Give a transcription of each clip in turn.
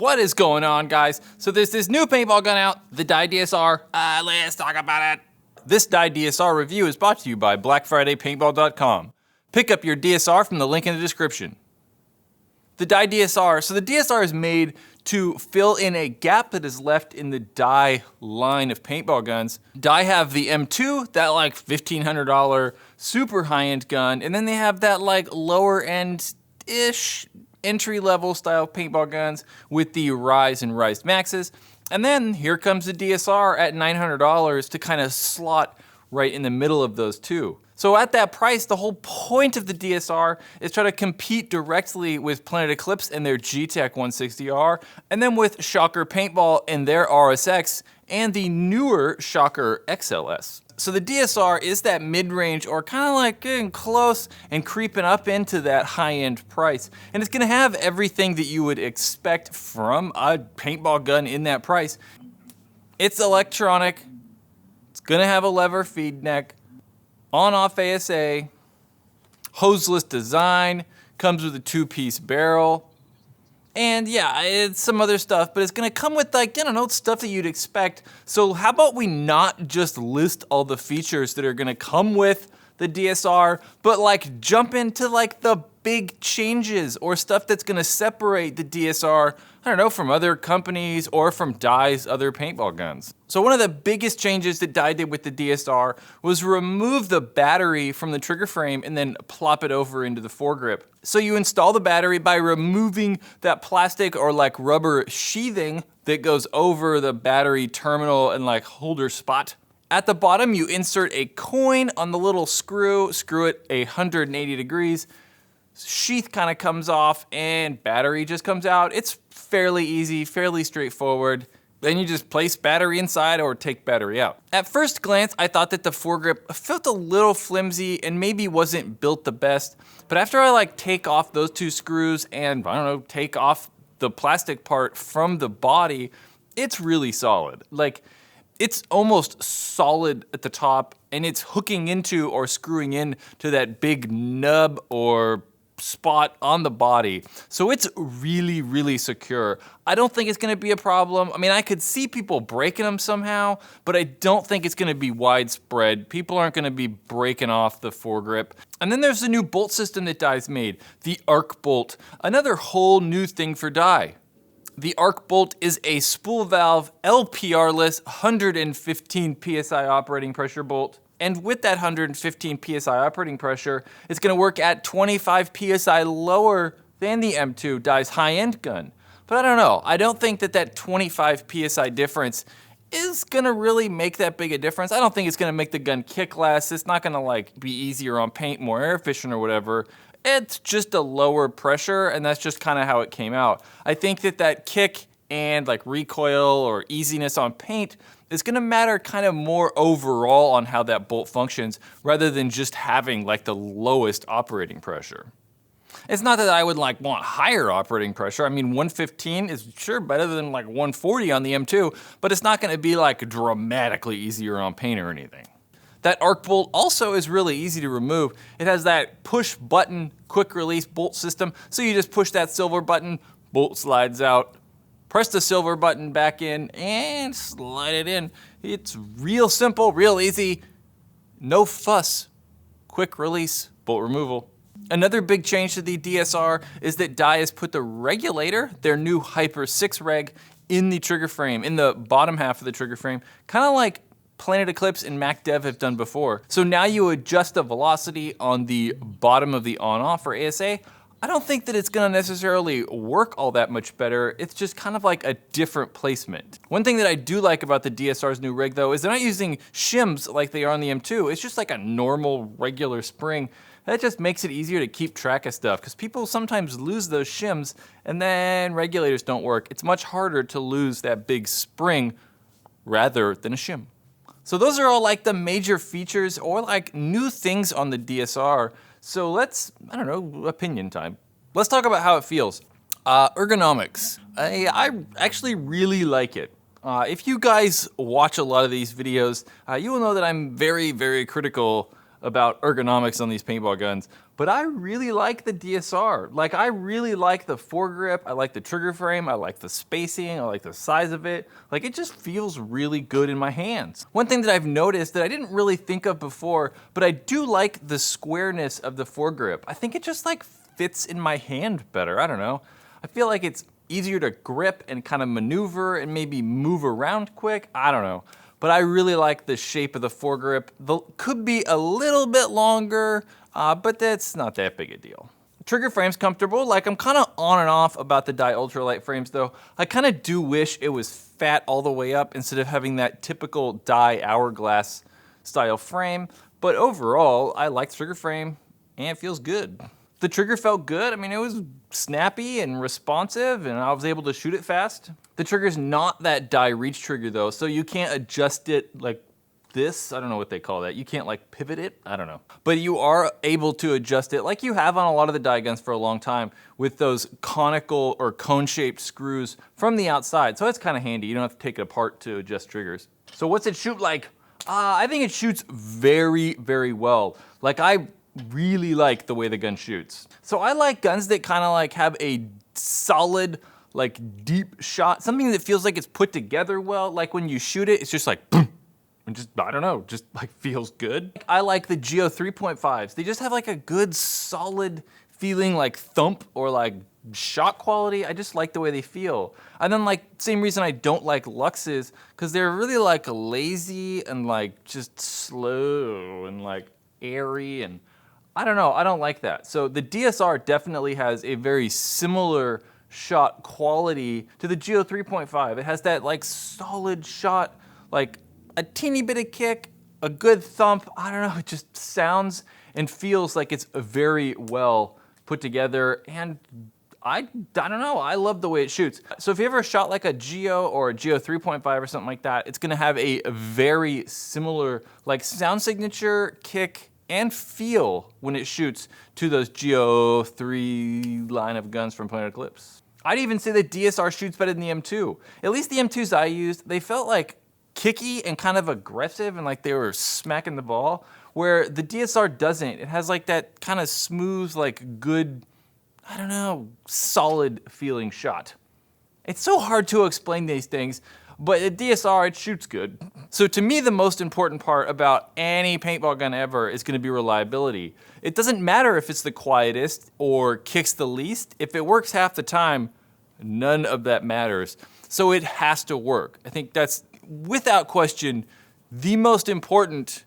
What is going on, guys? So there's this new paintball gun out, the Dye DSR. Let's talk about it. This Dye DSR review is brought to you by BlackFridayPaintball.com. Pick up your DSR from the link in the description. The Dye DSR. So the DSR is made to fill in a gap that is left in the Dye line of paintball guns. Dye have the M2, that like $1,500 super high-end gun, and then they have that like lower end-ish entry-level style paintball guns with the Rize and Rize Maxxed. And then here comes the DSR at $900 to kind of slot right in the middle of those two. So at that price, the whole point of the DSR is try to compete directly with Planet Eclipse and their Gtek 160R, and then with Shocker Paintball and their RSX, and the newer Shocker XLS. So the DSR is that mid-range, or kind of like getting close and creeping up into that high-end price. And it's gonna have everything that you would expect from a paintball gun in that price. It's electronic, it's gonna have a lever feed neck, on-off ASA, hoseless design, comes with a two-piece barrel, and yeah, it's some other stuff, but it's gonna come with like, I don't know, stuff that you'd expect. So how about we not just list all the features that are gonna come with the DSR, but like jump into like the big changes or stuff that's gonna separate the DSR, I don't know, from other companies or from Dye's other paintball guns. So one of the biggest changes that Dye did with the DSR was remove the battery from the trigger frame and then plop it over into the foregrip. So you install the battery by removing that plastic or like rubber sheathing that goes over the battery terminal and like holder spot. At the bottom, you insert a coin on the little screw, screw it 180 degrees, sheath kind of comes off and battery just comes out. It's fairly easy, fairly straightforward. Then you just place battery inside or take battery out. At first glance, I thought that the foregrip felt a little flimsy and maybe wasn't built the best. But after I like take off those two screws and I don't know, take off the plastic part from the body, it's really solid. Like, it's almost solid at the top and it's hooking into or screwing in to that big nub or spot on the body. So it's really, really secure. I don't think it's gonna be a problem. I mean, I could see people breaking them somehow, but I don't think it's gonna be widespread. People aren't gonna be breaking off the foregrip. And then there's the new bolt system that Dye's made, the arc bolt, another whole new thing for Dye. The arc bolt is a spool valve, LPR-less, 115 PSI operating pressure bolt. And with that 115 PSI operating pressure, it's gonna work at 25 PSI lower than the M2, Dye's high-end gun. But I don't know, I don't think that that 25 PSI difference is gonna really make that big a difference. I don't think it's gonna make the gun kick less. It's not gonna like be easier on paint, more air efficient or whatever. It's just a lower pressure, and that's just kind of how it came out. I think that that kick and like recoil or easiness on paint is gonna matter kind of more overall on how that bolt functions rather than just having like the lowest operating pressure. It's not that I would like want higher operating pressure. I mean, 115 is sure better than like 140 on the M2, but it's not gonna be like dramatically easier on paint or anything. That arc bolt also is really easy to remove. It has that push button, quick release bolt system. So you just push that silver button, bolt slides out, press the silver button back in and slide it in. It's real simple, real easy, no fuss. Quick release, bolt removal. Another big change to the DSR is that Dye has put the regulator, their new Hyper 6 reg, in the trigger frame, in the bottom half of the trigger frame, kind of like Planet Eclipse and MacDev have done before. So now you adjust the velocity on the bottom of the on-off or ASA. I don't think that it's gonna necessarily work all that much better. It's just kind of like a different placement. One thing that I do like about the DSR's new rig though is they're not using shims like they are on the M2. It's just like a normal regular spring. That just makes it easier to keep track of stuff because people sometimes lose those shims and then regulators don't work. It's much harder to lose that big spring rather than a shim. So those are all like the major features or like new things on the DSR. So let's, I don't know, opinion time. Let's talk about how it feels. Ergonomics. I actually really like it. If you guys watch a lot of these videos, you will know that I'm very, very critical about ergonomics on these paintball guns. but I really like the DSR. Like, I really like the foregrip, I like the trigger frame, I like the spacing, I like the size of it. Like, it just feels really good in my hands. One thing that I've noticed that I didn't really think of before, but I do like the squareness of the foregrip. I think it just like fits in my hand better, I don't know. I feel like it's easier to grip and kind of maneuver and maybe move around quick, I don't know. But I really like the shape of the foregrip. Could be a little bit longer, but that's not that big a deal. Trigger frame's comfortable. Like, I'm kind of on and off about the Dye ultralight frames though. I kind of do wish it was fat all the way up instead of having that typical Dye hourglass style frame. But overall, I like the trigger frame and it feels good. The trigger felt good. I mean, it was snappy and responsive and I was able to shoot it fast. The trigger's not that Dye reach trigger though, so you can't adjust it like this. I don't know what they call that. You can't like pivot it, I don't know. But you are able to adjust it like you have on a lot of the Dye guns for a long time with those conical or cone-shaped screws from the outside. So it's kind of handy. You don't have to take it apart to adjust triggers. So what's it shoot like? I think it shoots very, very well. Like, I really like the way the gun shoots. So I like guns that kind of like have a solid, like deep shot, something that feels like it's put together well. Like when you shoot it, it's just like boom, and just, I don't know, just like feels good. I like the Geo 3.5s. They just have like a good solid feeling, like thump or like shot quality. I just like the way they feel. And then like same reason I don't like Luxes, because they're really like lazy and like just slow and like airy, and I don't know, I don't like that. So the DSR definitely has a very similar shot quality to the Geo 3.5. It has that like solid shot, like a teeny bit of kick, a good thump. I don't know, it just sounds and feels like it's very well put together, and I don't know, I love the way it shoots. So if you ever shot like a Geo or a Geo 3.5 or something like that, it's gonna have a very similar like sound signature, kick, and feel when it shoots to those Geo 3 line of guns from Planet Eclipse. I'd even say the DSR shoots better than the M2. At least the M2s I used, they felt like kicky and kind of aggressive and like they were smacking the ball, where the DSR doesn't. It has like that kind of smooth, like good, I don't know, solid feeling shot. It's so hard to explain these things, but the DSR, it shoots good. So to me, the most important part about any paintball gun ever is gonna be reliability. It doesn't matter if it's the quietest or kicks the least. If it works half the time, none of that matters. So it has to work. I think that's, without question, the most important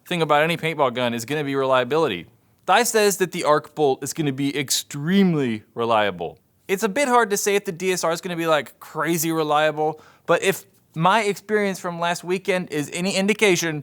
thing about any paintball gun is gonna be reliability. Dye says that the arc bolt is gonna be extremely reliable. It's a bit hard to say if the DSR is gonna be like crazy reliable, but if my experience from last weekend is any indication,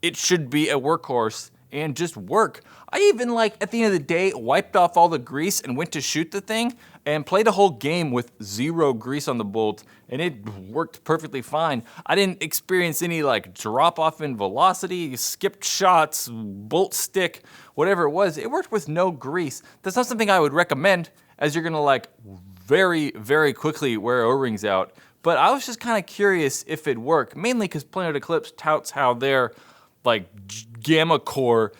it should be a workhorse and just work. I even like, at the end of the day, wiped off all the grease and went to shoot the thing and played a whole game with 0 grease on the bolt, and it worked perfectly fine. I didn't experience any like drop off in velocity, skipped shots, bolt stick, whatever it was. It worked with no grease. That's not something I would recommend, as you're gonna like very, very quickly wear O-rings out. But I was just kind of curious if it'd work, mainly because Planet Eclipse touts how their like gamma core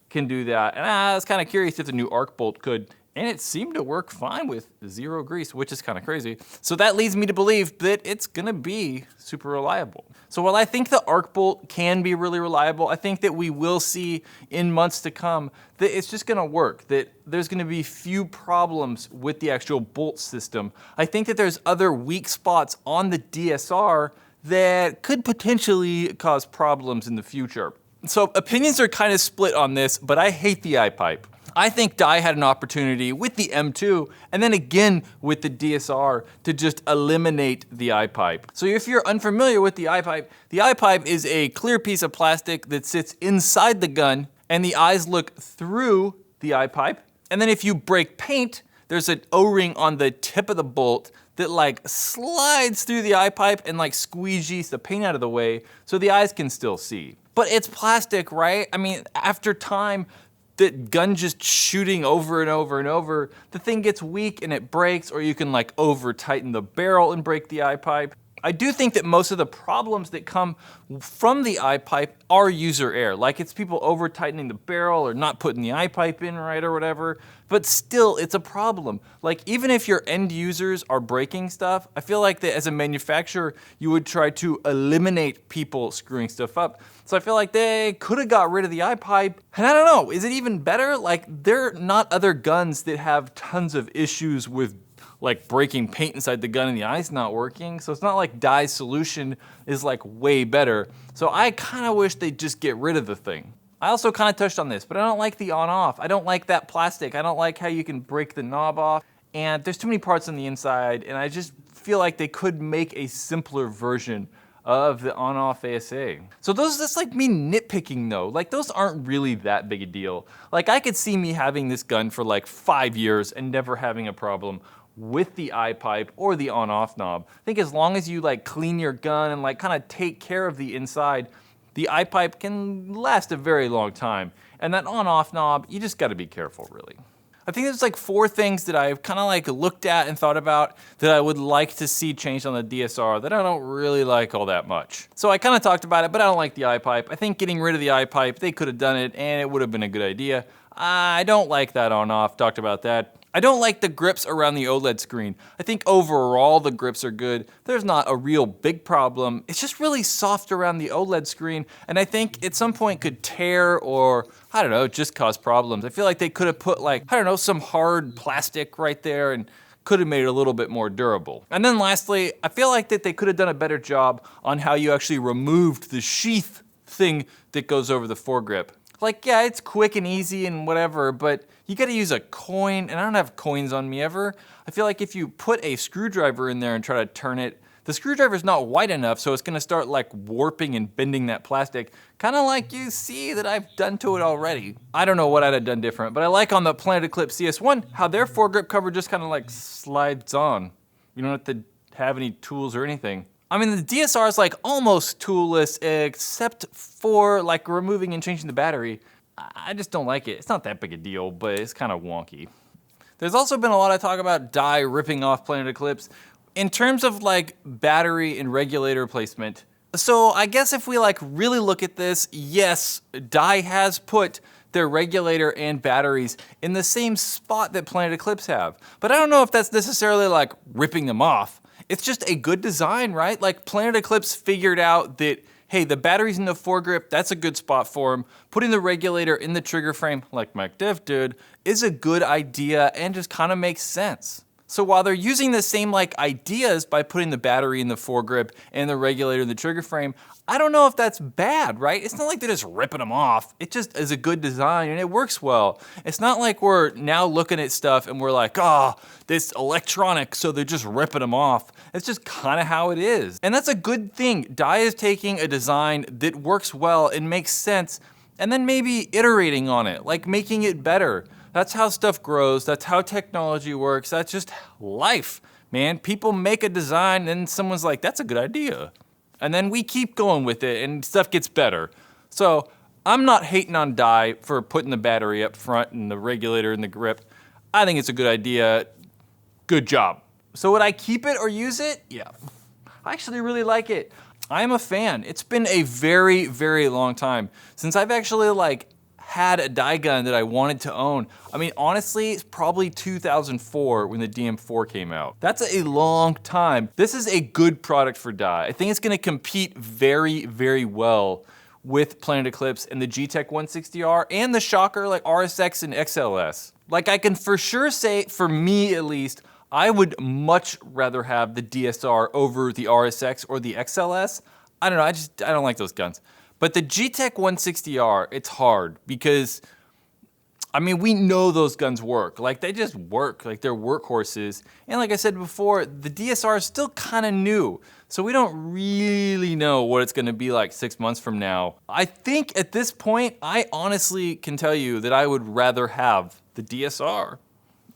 can do that. And I was kind of curious if the new arc bolt could, and it seemed to work fine with 0 grease, which is kind of crazy. So that leads me to believe that it's gonna be super reliable. So while I think the arc bolt can be really reliable, I think that we will see in months to come that it's just gonna work, that there's gonna be few problems with the actual bolt system. I think that there's other weak spots on the DSR that could potentially cause problems in the future. So opinions are kind of split on this, but I hate the eye pipe. I think Dye had an opportunity with the M2 and then again with the DSR to just eliminate the eye pipe. So if you're unfamiliar with the eye pipe is a clear piece of plastic that sits inside the gun and the eyes look through the eye pipe. And then if you break paint, there's an O-ring on the tip of the bolt that like slides through the eye pipe and like squeegees the paint out of the way so the eyes can still see. But it's plastic, right? I mean, after time, the gun just shooting over and over and over, the thing gets weak and it breaks, or you can like over tighten the barrel and break the eye pipe. I do think that most of the problems that come from the eye pipe are user error. Like it's people over tightening the barrel or not putting the eye pipe in right or whatever. But still, it's a problem. Like even if your end users are breaking stuff, I feel like that as a manufacturer, you would try to eliminate people screwing stuff up. So I feel like they could have got rid of the eye pipe. And I don't know, is it even better? Like there are not other guns that have tons of issues with like breaking paint inside the gun and the eye's not working. So it's not like Dye's solution is like way better. So I kind of wish they'd just get rid of the thing. I also kind of touched on this, but I don't like the on-off. I don't like that plastic. I don't like how you can break the knob off. And there's too many parts on the inside, and I just feel like they could make a simpler version of the on-off ASA. So that's like me nitpicking though. Like those aren't really that big a deal. Like I could see me having this gun for like 5 years and never having a problem with the eye pipe or the on-off knob. I think as long as you like clean your gun and like kind of take care of the inside, the eye pipe can last a very long time. And that on-off knob, you just gotta be careful really. I think there's like 4 things that I've kind of like looked at and thought about that I would like to see changed on the DSR that I don't really like all that much. So I kind of talked about it, but I don't like the eye pipe. I think getting rid of the eye pipe, they could have done it and it would have been a good idea. I don't like that on-off, talked about that. I don't like the grips around the OLED screen. I think overall the grips are good. There's not a real big problem. It's just really soft around the OLED screen, and I think at some point could tear or, I don't know, just cause problems. I feel like they could have put like, I don't know, some hard plastic right there and could have made it a little bit more durable. And then lastly, I feel like that they could have done a better job on how you actually removed the sheath thing that goes over the foregrip. Like, yeah, it's quick and easy and whatever, but you gotta use a coin, and I don't have coins on me ever. I feel like if you put a screwdriver in there and try to turn it, the screwdriver's not wide enough, so it's gonna start like warping and bending that plastic, kinda like you see that I've done to it already. I don't know what I'd have done different, but I like on the Planet Eclipse CS1 how their foregrip cover just kinda like slides on. You don't have to have any tools or anything. I mean, the DSR is like almost toolless except for like removing and changing the battery. I just don't like it. It's not that big a deal, but it's kind of wonky. There's also been a lot of talk about Dye ripping off Planet Eclipse in terms of like battery and regulator replacement. So I guess if we like really look at this, yes, Dye has put their regulator and batteries in the same spot that Planet Eclipse have. But I don't know if that's necessarily like ripping them off. It's just a good design, right? Like Planet Eclipse figured out that, hey, the batteries in the foregrip, that's a good spot for them. Putting the regulator in the trigger frame, like MacDev did, is a good idea and just kind of makes sense. So while they're using the same like ideas by putting the battery in the foregrip and the regulator in the trigger frame, I don't know if that's bad, right? It's not like they're just ripping them off. It just is a good design and it works well. It's not like we're now looking at stuff and we're like, oh, this electronic, so they're just ripping them off. It's just kind of how it is. And that's a good thing. Dye is taking a design that works well and makes sense and then maybe iterating on it, like making it better. That's how stuff grows. That's how technology works. That's just life, man. People make a design and someone's like, that's a good idea. And then we keep going with it and stuff gets better. So I'm not hating on Dye for putting the battery up front and the regulator and the grip. I think it's a good idea. Good job. So would I keep it or use it? Yeah. I actually really like it. I am a fan. It's been a very, very long time since I've actually like had a Dye gun that I wanted to own. I mean, honestly, it's probably 2004 when the DM4 came out. That's a long time. This is a good product for Dye. I think it's gonna compete very, very well with Planet Eclipse and the Gtek 160R and the Shocker like RSX and XLS. Like I can for sure say, for me at least, I would much rather have the DSR over the RSX or the XLS. I don't know, I don't like those guns. But the Gtek 160R, it's hard because, I mean, we know those guns work. Like they just work, like they're workhorses. And like I said before, the DSR is still kind of new. So we don't really know what it's gonna be like 6 months from now. I think at this point, I honestly can tell you that I would rather have the DSR.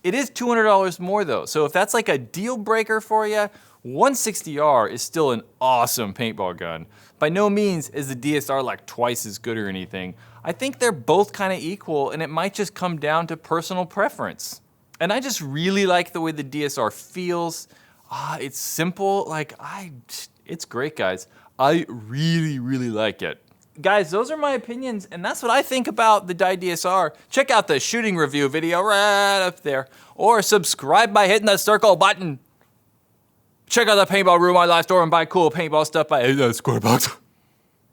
It is $200 more though. So if that's like a deal breaker for you, 160R is still an awesome paintball gun. By no means is the DSR like twice as good or anything. I think they're both kind of equal and it might just come down to personal preference. And I just really like the way the DSR feels. It's simple, like It's great, guys. I really, really like it. Guys, those are my opinions, and that's what I think about the Dye DSR. Check out the shooting review video right up there, or subscribe by hitting the circle button. Check out the Paintball Ruin My Life store and buy cool paintball stuff by Square Box.